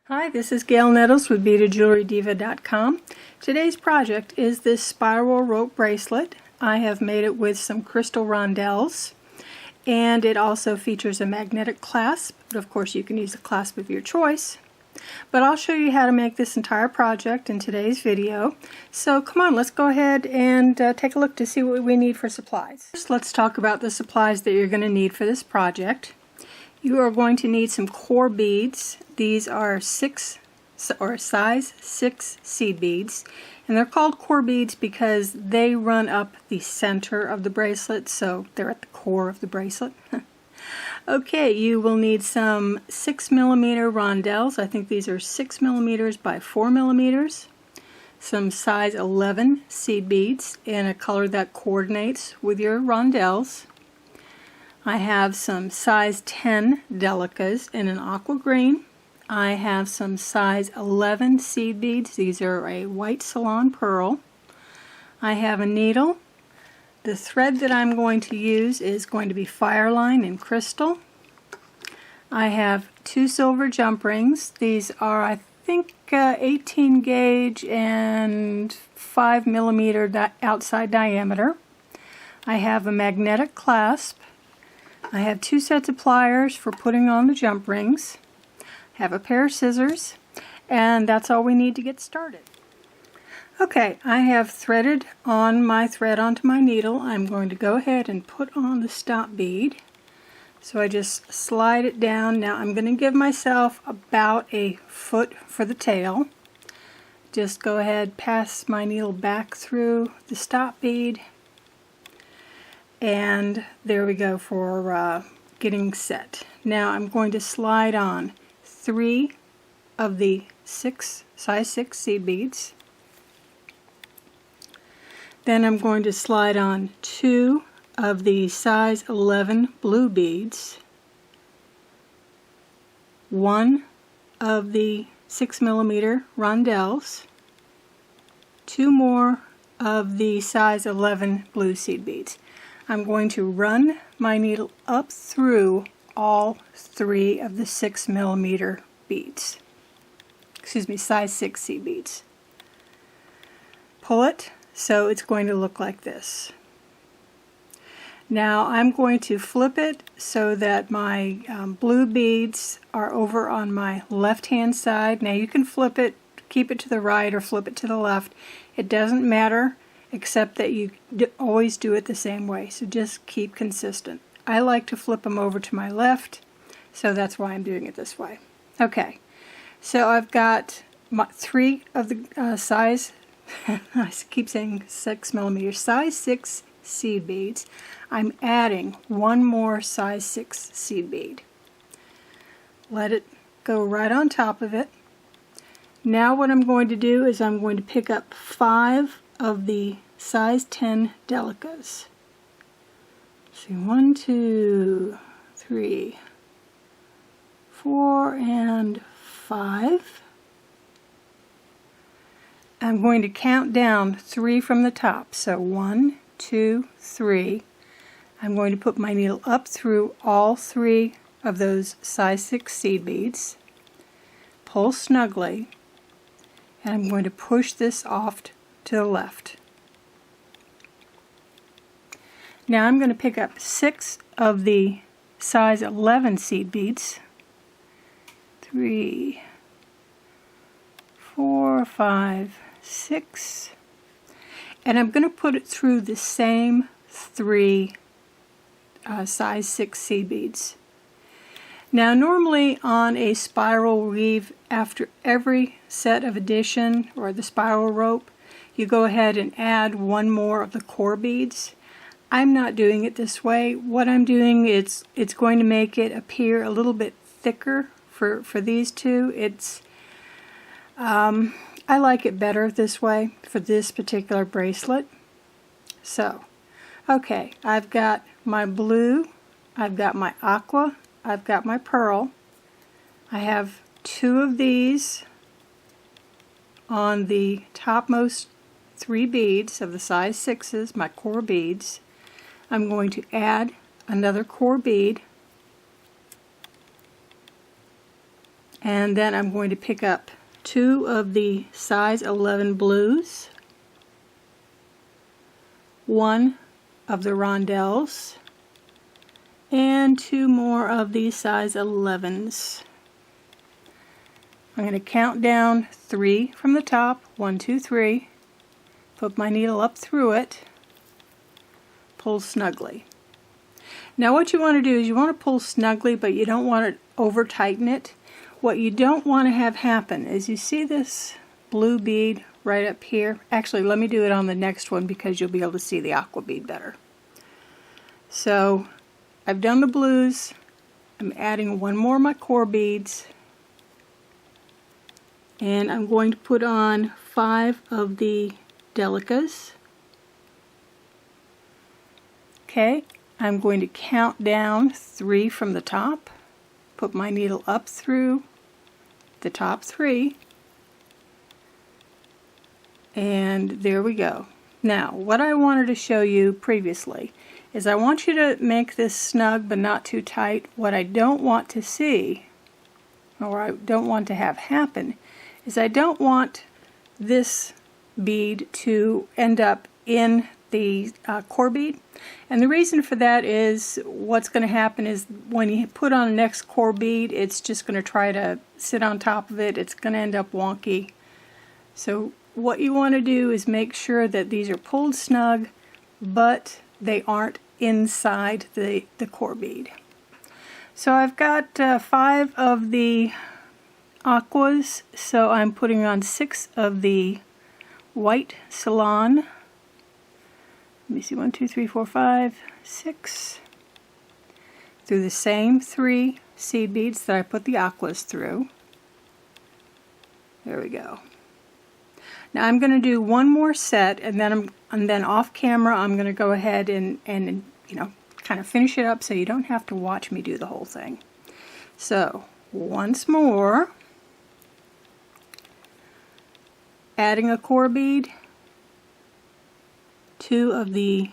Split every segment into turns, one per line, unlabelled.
Hi, this is Gail Nettles with BeadedJewelryDiva.com. Today's project is this spiral rope bracelet. I have made it with some crystal rondelles, and it also features a magnetic clasp, but of course you can use a clasp of your choice. But I'll show you how to make this entire project in today's video. So come on, let's go ahead and take a look to see what we need for supplies. First, let's talk about the supplies that you're going to need for this project. You are going to need some core beads. These are size 6 seed beads, and they're called core beads because they run up the center of the bracelet, so they're at the core of the bracelet. Okay, you will need some 6mm rondelles. I think these are 6mm by 4mm. Some size 11 seed beads in a color that coordinates with your rondelles. I have some size 10 delicas in an aqua green. I have some size 11 seed beads. These are a white Ceylon pearl. I have a needle. The thread that I'm going to use is going to be Fireline in crystal. I have 2 silver jump rings. These are, I think, 18 gauge and 5mm outside diameter. I have a magnetic clasp. I have 2 sets of pliers for putting on the jump rings. I have a pair of scissors, and that's all we need to get started. Okay, I have threaded on my thread onto my needle. I'm going to go ahead and put on the stop bead. So I just slide it down. Now I'm going to give myself about a foot for the tail. Just go ahead, pass my needle back through the stop bead, and there we go for getting set. Now I'm going to slide on 3 of the size 6 seed beads. Then I'm going to slide on 2 of the size 11 blue beads, 1 of the 6mm rondelles, 2 more of the size 11 blue seed beads. I'm going to run my needle up through all 3 of the 6mm beads. Excuse me, size 6 seed beads. Pull it so it's going to look like this. Now I'm going to flip it so that my blue beads are over on my left hand side. Now you can flip it, keep it to the right or flip it to the left. It doesn't matter, except that you always do it the same way, so just keep consistent. I like to flip them over to my left, so that's why I'm doing it this way. Okay, so I've got 3 of the size, I keep saying 6mm, size 6 seed beads. I'm adding 1 more size 6 seed bead. Let it go right on top of it. Now what I'm going to do is I'm going to pick up 5 of the size 10 delicas. See, 1, 2, 3, 4, and 5. I'm going to count down 3 from the top. So 1, 2, 3. I'm going to put my needle up through all 3 of those size 6 seed beads. Pull snugly, and I'm going to push this off to the left. Now I'm going to pick up 6 of the size 11 seed beads. 3, 4, 5, 6. And I'm going to put it through the same 3 size 6 seed beads. Now normally on a spiral weave, after every set of addition or the spiral rope, you go ahead and add 1 more of the core beads. I'm not doing it this way. What I'm doing is it's going to make it appear a little bit thicker for these 2. It's I like it better this way for this particular bracelet. So, okay, I've got my blue, I've got my aqua, I've got my pearl. I have 2 of these on the topmost 3 beads of the size 6s, my core beads. I'm going to add another core bead And then I'm going to pick up 2 of the size 11 blues, 1 of the rondelles, and 2 more of the size 11s. I'm going to count down 3 from the top, 1, 2, 3, put my needle up through it, pull snugly. Now what you want to do is you want to pull snugly, but you don't want to over tighten it. What you don't want to have happen is, you see this blue bead right up here? Actually, let me do it on the next one because you'll be able to see the aqua bead better. So I've done the blues. I'm adding 1 more of my core beads, and I'm going to put on 5 of the delicas. Okay, I'm going to count down 3 from the top, put my needle up through the top 3, and there we go. Now what I wanted to show you previously is I want you to make this snug but not too tight. What I don't want to see, or I don't want to have happen, is I don't want this bead to end up in the core bead. And the reason for that is what's going to happen is when you put on the next core bead, it's just going to try to sit on top of it. It's going to end up wonky. So what you want to do is make sure that these are pulled snug, but they aren't inside the core bead. So I've got 5 of the aquas, so I'm putting on 6 of the white Ceylon. Let me see, 1, 2, 3, 4, 5, 6, through the same 3 seed beads that I put the aquas through. There we go. Now I'm going to do 1 more set, and then off camera I'm going to go ahead and you know, kind of finish it up so you don't have to watch me do the whole thing. So once more, adding a core bead, 2 of the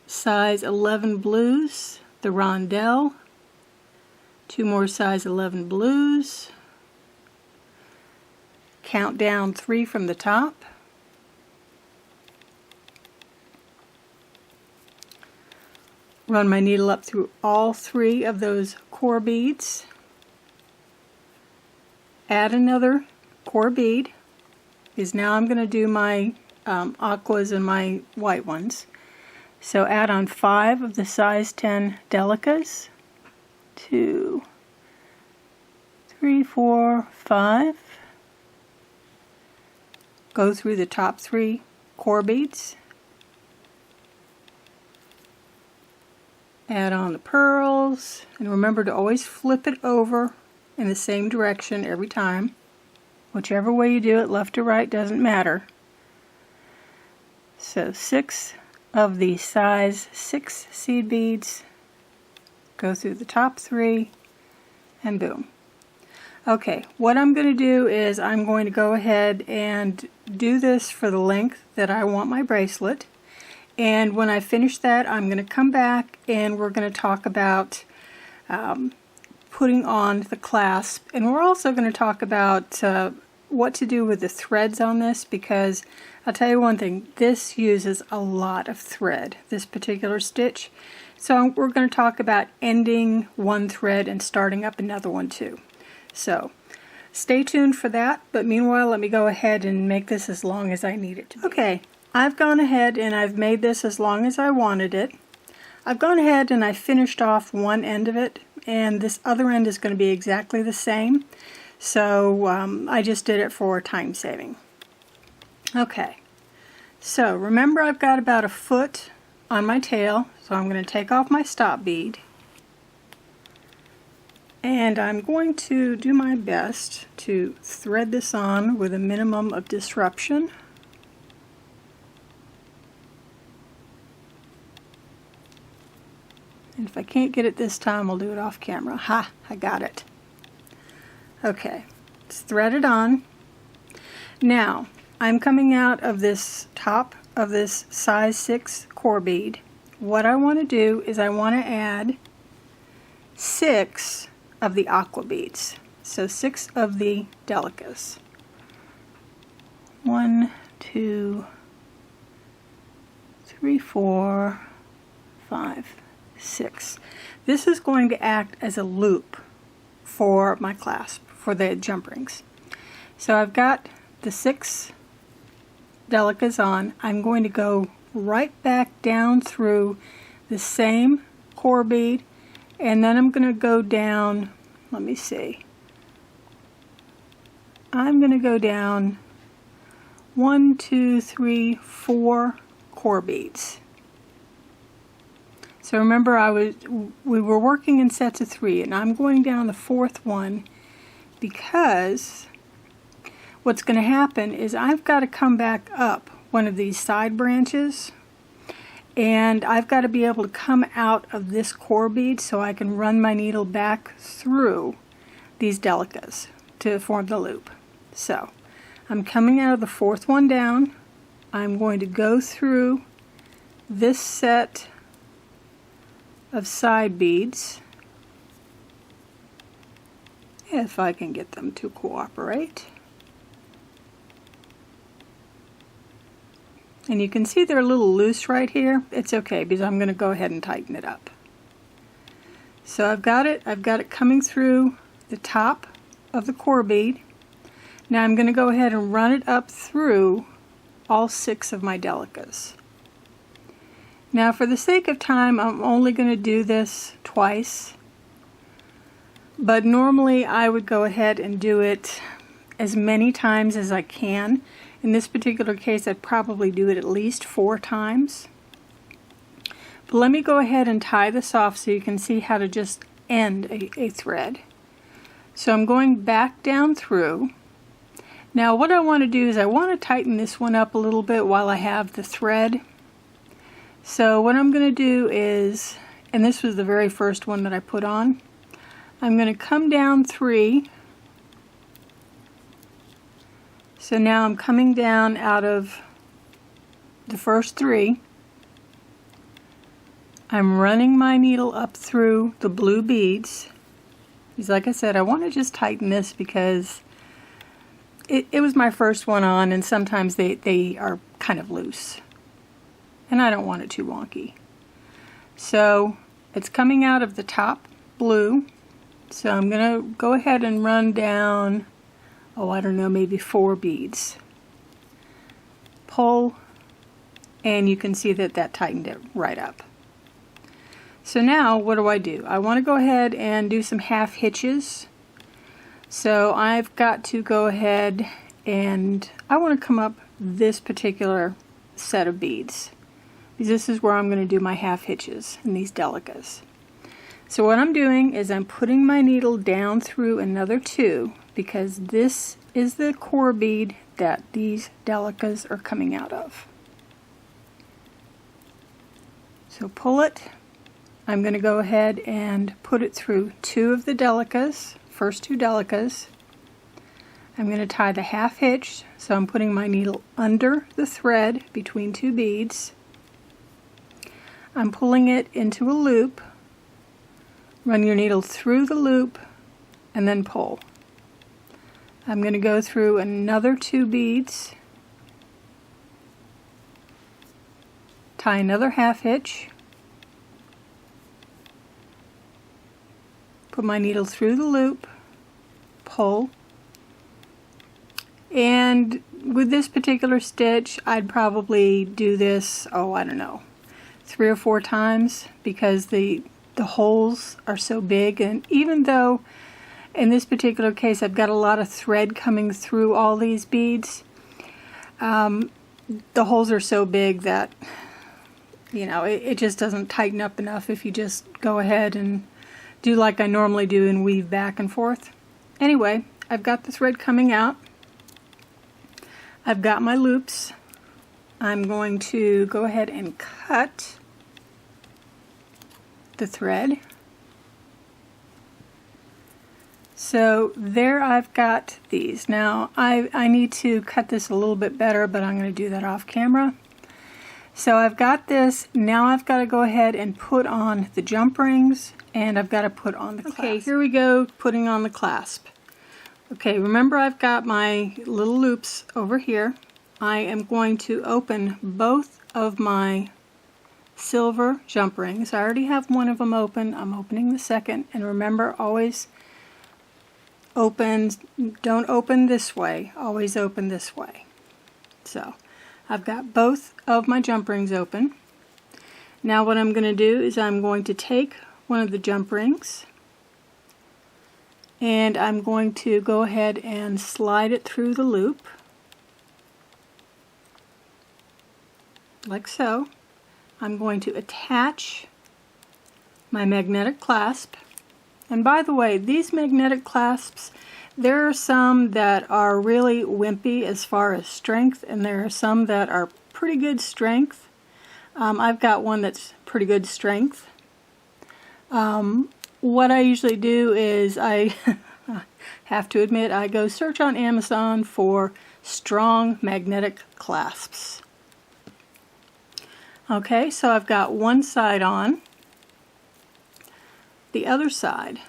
size 11 blues, the rondelle, 2 more size 11 blues, count down 3 from the top, run my needle up through all 3 of those core beads, add another core bead, because now I'm going to do my aquas and my white ones. So add on 5 of the size 10 delicas, 2, 3, 4, 5. Go through the top 3 core beads. Add on the pearls, and remember to always flip it over in the same direction every time. Whichever way you do it, left or right, doesn't matter. So 6 of the size 6 seed beads, go through the top 3, and boom. Okay, what I'm going to do is I'm going to go ahead and do this for the length that I want my bracelet, and when I finish that I'm going to come back and we're going to talk about putting on the clasp, and we're also going to talk about what to do with the threads on this, because I'll tell you one thing, this uses a lot of thread, this particular stitch. So we're going to talk about ending one thread and starting up another one too. So stay tuned for that, but meanwhile let me go ahead and make this as long as I need it to be. Okay, I've gone ahead and I've made this as long as I wanted it. I've gone ahead and I finished off one end of it, and this other end is going to be exactly the same. So I just did it for time saving. Okay, so remember I've got about a foot on my tail, so I'm going to take off my stop bead, and I'm going to do my best to thread this on with a minimum of disruption. And if I can't get it this time, I'll do it off camera. Ha! I got it. Okay, it's threaded on. Now, I'm coming out of this top of this size 6 core bead. What I want to do is I want to add 6 of the aqua beads. So 6 of the delicas. 1, 2, 3, 4, 5, 6. This is going to act as a loop for my clasp, for the jump rings. So I've got the 6 delicas on. I'm going to go right back down through the same core bead, and then I'm going to go down, let me see, I'm going to go down 1, 2, 3, 4 core beads. So remember, we were working in sets of 3, and I'm going down the 4th one because what's going to happen is I've got to come back up one of these side branches, and I've got to be able to come out of this core bead so I can run my needle back through these delicas to form the loop. So I'm coming out of the 4th one down. I'm going to go through this set of side beads, if I can get them to cooperate. And you can see they're a little loose right here. It's okay because I'm going to go ahead and tighten it up. So I've got it coming through the top of the core bead. Now I'm going to go ahead and run it up through all 6 of my delicas. Now for the sake of time, I'm only going to do this twice, but normally I would go ahead and do it as many times as I can. In this particular case, I'd probably do it at least 4 times. But let me go ahead and tie this off so you can see how to just end a thread. So I'm going back down through. Now what I want to do is I want to tighten this one up a little bit while I have the thread. So what I'm going to do is, and this was the very first one that I put on, I'm going to come down 3. So now I'm coming down out of the first 3. I'm running my needle up through the blue beads. Because like I said, I want to just tighten this because it was my first one on, and sometimes they are kind of loose. And I don't want it too wonky. So it's coming out of the top blue. So I'm going to go ahead and run down, oh, I don't know, maybe 4 beads. Pull, and you can see that that tightened it right up. So now what do? I want to go ahead and do some half hitches. So I've got to go ahead and I want to come up this particular set of beads, because this is where I'm going to do my half hitches in these delicas. So what I'm doing is I'm putting my needle down through another 2, because this is the core bead that these delicas are coming out of. So pull it. I'm going to go ahead and put it through 2 of the delicas, first 2 delicas. I'm going to tie the half hitch, so I'm putting my needle under the thread between 2 beads. I'm pulling it into a loop. Run your needle through the loop and then pull. I'm going to go through another 2 beads, tie another half hitch, put my needle through the loop, pull, and with this particular stitch I'd probably do this, oh, I don't know, 3 or 4 times, because the holes are so big, and even though in this particular case I've got a lot of thread coming through all these beads, the holes are so big that, you know, it just doesn't tighten up enough if you just go ahead and do like I normally do and weave back and forth. Anyway, I've got the thread coming out. I've got my loops. I'm going to go ahead and cut the thread. So there I've got these. Now I need to cut this a little bit better, but I'm going to do that off camera. So I've got this. Now I've got to go ahead and put on the jump rings, and I've got to put on the clasp. Okay, here we go, putting on the clasp. Okay, remember I've got my little loops over here. I am going to open both of my silver jump rings. I already have one of them open. I'm opening the second, and remember, always open, don't open this way, always open this way. So I've got both of my jump rings open. Now what I'm going to do is I'm going to take one of the jump rings and I'm going to go ahead and slide it through the loop like so. I'm going to attach my magnetic clasp, and by the way, these magnetic clasps, there are some that are really wimpy as far as strength, and there are some that are pretty good strength. I've got one that's pretty good strength. What I usually do is I have to admit I go search on Amazon for strong magnetic clasps. Okay, so I've got one side on. The other side,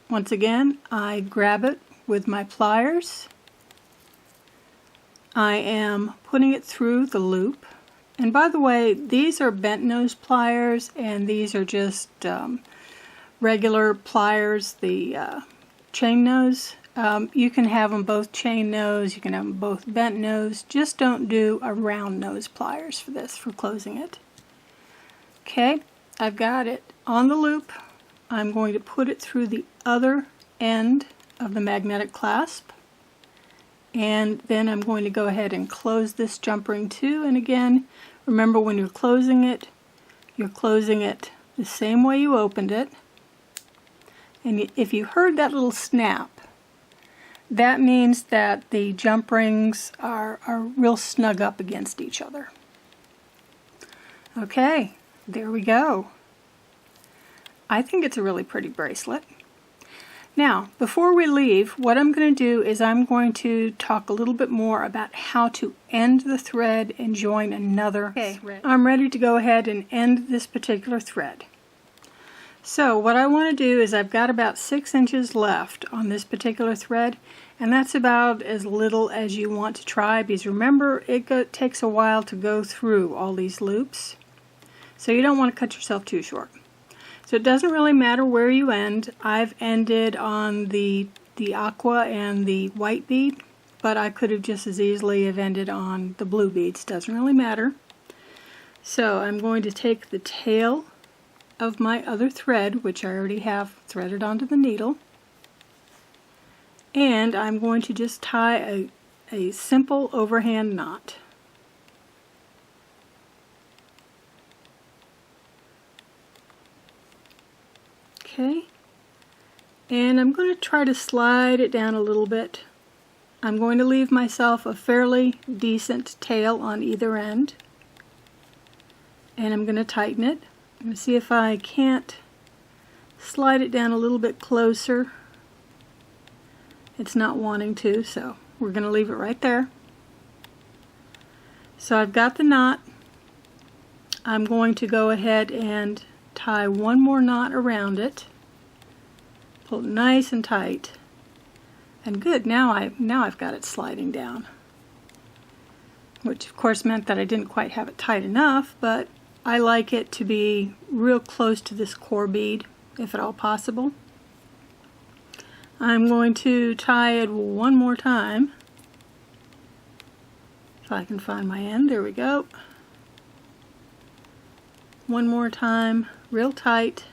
once again, I grab it with my pliers. I am putting it through the loop. And by the way, these are bent nose pliers, and these are just regular pliers, the chain nose. You can have them both chain nose, you can have them both bent nose. Just don't do a round nose pliers for this, for closing it. Okay, I've got it on the loop. I'm going to put it through the other end of the magnetic clasp, and then I'm going to go ahead and close this jump ring too. And again, remember, when you're closing it the same way you opened it. And if you heard that little snap, that means that the jump rings are real snug up against each other. Okay, there we go. I think it's a really pretty bracelet. Now, before we leave, what I'm going to do is I'm going to talk a little bit more about how to end the thread and join another. Okay, I'm ready to go ahead and end this particular thread. So what I want to do is I've got about 6 inches left on this particular thread, and that's about as little as you want to try, because remember, it takes a while to go through all these loops. So you don't want to cut yourself too short. So it doesn't really matter where you end. I've ended on the aqua and the white bead, but I could have just as easily have ended on the blue beads. Doesn't really matter. So I'm going to take the tail of my other thread, which I already have threaded onto the needle, and I'm going to just tie a simple overhand knot. Okay, and I'm going to try to slide it down a little bit. I'm going to leave myself a fairly decent tail on either end, and I'm going to tighten it. I'm going to see if I can't slide it down a little bit closer. It's not wanting to, so we're going to leave it right there. So I've got the knot. I'm going to go ahead and tie one more knot around it. Pull it nice and tight. And good, now I've got it sliding down. Which of course meant that I didn't quite have it tight enough, but I like it to be real close to this core bead, if at all possible. I'm going to tie it one more time. If I can find my end, there we go. One more time, real tight.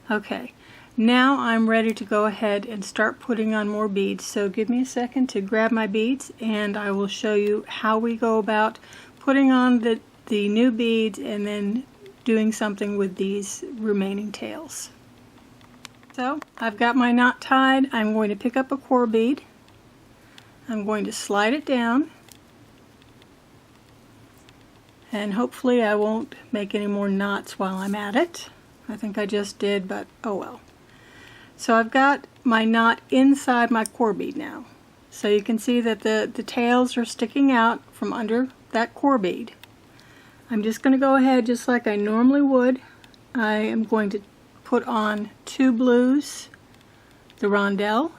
Okay, now I'm ready to go ahead and start putting on more beads. So give me a second to grab my beads, and I will show you how we go about putting on the new beads and then doing something with these remaining tails. So I've got my knot tied. I'm going to pick up a core bead. I'm going to slide it down, and hopefully I won't make any more knots while I'm at it. I think I just did, but oh well. So I've got my knot inside my core bead now. So you can see that the tails are sticking out from under that core bead. I'm just going to go ahead just like I normally would. I am going to put on 2 blues, the rondelle,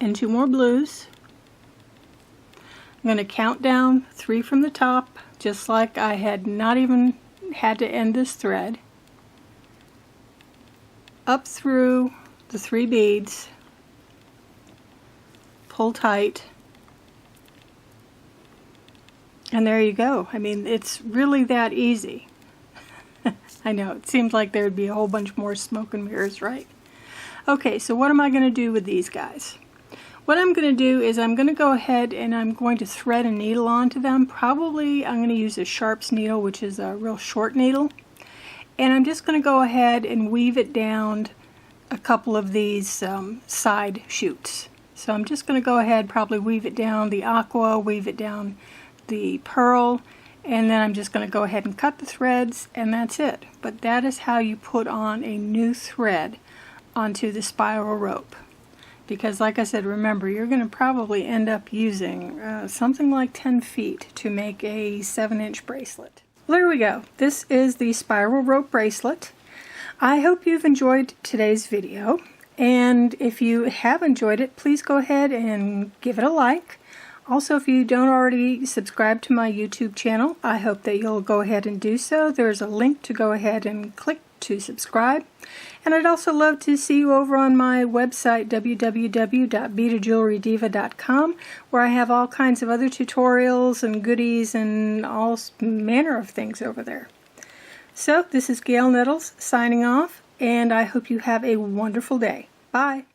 and 2 more blues. I'm going to count down 3 from the top, just like I had not even had to end this thread, up through the 3 beads, pull tight, and there you go. I mean, it's really that easy. I know, it seems like there would be a whole bunch more smoke and mirrors, right? Okay, so what am I going to do with these guys? What I'm going to do is I'm going to go ahead and I'm going to thread a needle onto them. Probably I'm going to use a sharps needle, which is a real short needle. And I'm just going to go ahead and weave it down a couple of these side shoots. So I'm just going to go ahead, probably weave it down the aqua, weave it down the pearl, and then I'm just going to go ahead and cut the threads, and that's it. But that is how you put on a new thread onto the spiral rope. Because like I said, remember, you're going to probably end up using something like 10 feet to make a 7-inch bracelet. Well, there we go. This is the spiral rope bracelet. I hope you've enjoyed today's video, and if you have enjoyed it, please go ahead and give it a like. Also, if you don't already subscribe to my YouTube channel, I hope that you'll go ahead and do so. There's a link to go ahead and click to subscribe. And I'd also love to see you over on my website, www.beadedjewelrydiva.com, where I have all kinds of other tutorials and goodies and all manner of things over there. So, this is Gail Nettles signing off, and I hope you have a wonderful day. Bye!